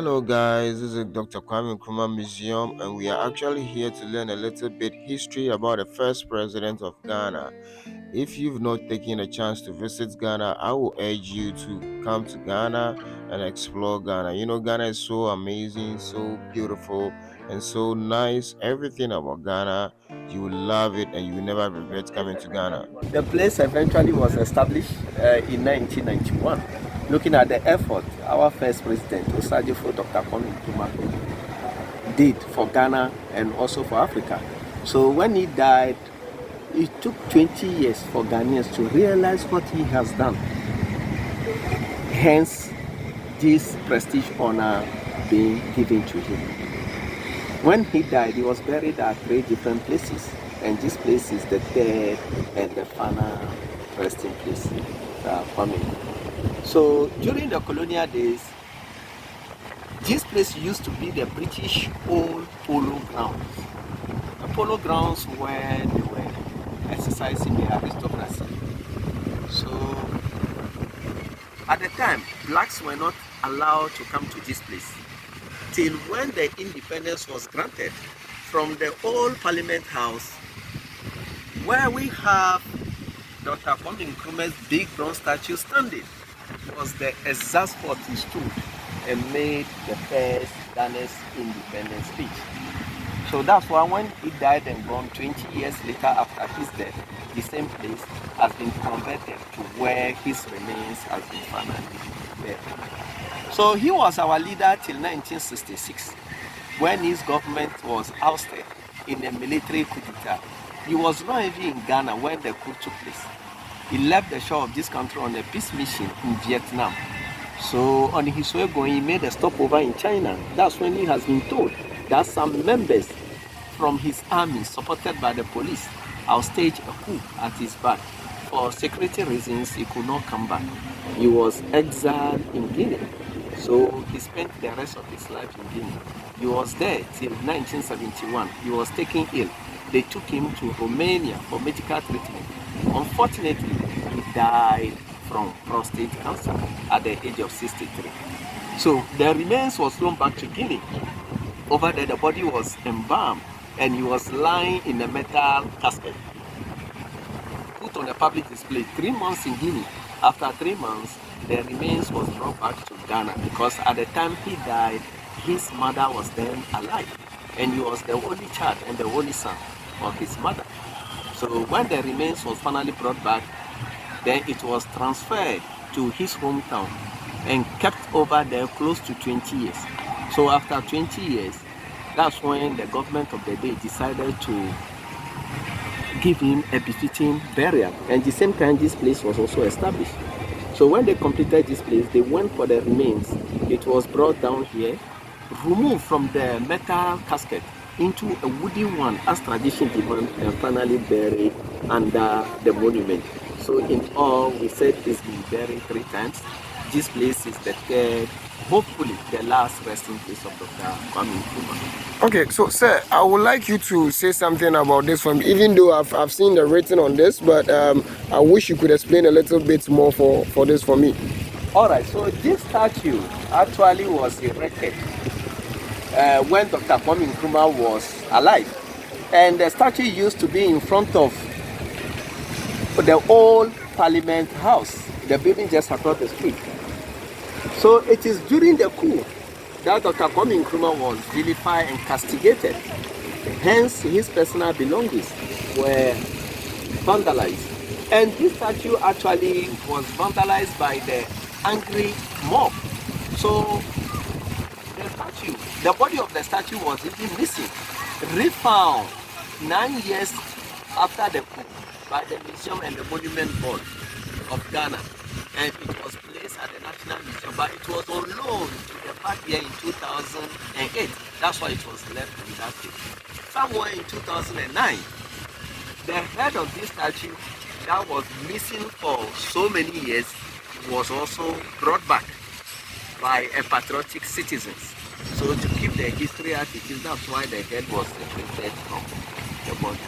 Hello guys, this is Dr. Kwame Nkrumah Museum and we are actually here to learn a little bit history about the first president of Ghana. If you've not taken a chance to visit Ghana, I will urge you to come to Ghana and explore Ghana. Ghana is so amazing, so beautiful, and so nice. Everything about Ghana, you will love it and you will never regret coming to Ghana. The place eventually was established in 1991. Looking at the effort our first president, Osajifo Dr. Kwame Nkrumah, did for Ghana and also for Africa. So when he died, it took 20 years for Ghanaians to realize what he has done. Hence, this prestige honor being given to him. When he died, he was buried at 3 different places. And this place is the dead and the final resting place. So during the colonial days, this place used to be the British old polo grounds. The polo grounds where they were exercising the aristocracy. So at the time, blacks were not allowed to come to this place till when the independence was granted from the old Parliament House, where we have Dr. Kwame Nkrumah's big bronze statue standing. Was the exact spot he stood and made the first Ghana's independence speech. So that's why when he died and gone 20 years later after his death, the same place has been converted to where his remains has been finally buried. So he was our leader till 1966, when his government was ousted in a military coup d'etat. He was not even in Ghana when the coup took place. He left the shore of this country on a peace mission in Vietnam. So on his way going, he made a stopover in China. That's when he has been told that some members from his army, supported by the police, have staged a coup at his back. For security reasons, he could not come back. He was exiled in Guinea. So he spent the rest of his life in Guinea. He was there till 1971. He was taken ill. They took him to Romania for medical treatment. Unfortunately, he died from prostate cancer at the age of 63. So the remains was flown back to Guinea. Over there, the body was embalmed and he was lying in a metal casket, put on a public display 3 months in Guinea. After 3 months, the remains was brought back to Ghana because at the time he died, his mother was then alive and he was the only child and the only son of his mother. So when the remains was finally brought back, then it was transferred to his hometown and kept over there close to 20 years. So after 20 years, that's when the government of the day decided to give him a befitting burial. And at the same time, this place was also established. So when they completed this place, they went for the remains. It was brought down here, removed from the metal casket into a wooden one as tradition demand, and finally buried under the monument. So in all, we said he's been buried 3 times. This place is the third, hopefully the last resting place of Dr. Kwame Nkrumah. Okay, so sir, I would like you to say something about this one, even though I've seen the written on this, but I wish you could explain a little bit more for this for me. All right, so this statue actually was erected when Dr. Kwame Nkrumah was alive. And the statue used to be in front of the old Parliament House, the building just across the street. So it is during the coup that Dr. Kwame Nkrumah was vilified and castigated. Hence, his personal belongings were vandalized. And this statue actually was vandalized by the angry mob. So the body of the statue was even missing, refound 9 years after the coup by the Museum and the Monument Board of Ghana, and it was placed at the National Museum, but it was on loan to the park here in 2008. That's why it was left in that state. Somewhere in 2009, the head of this statue that was missing for so many years was also brought back by a patriotic citizens. So to keep the history as it is, that's why the head was separated from the body.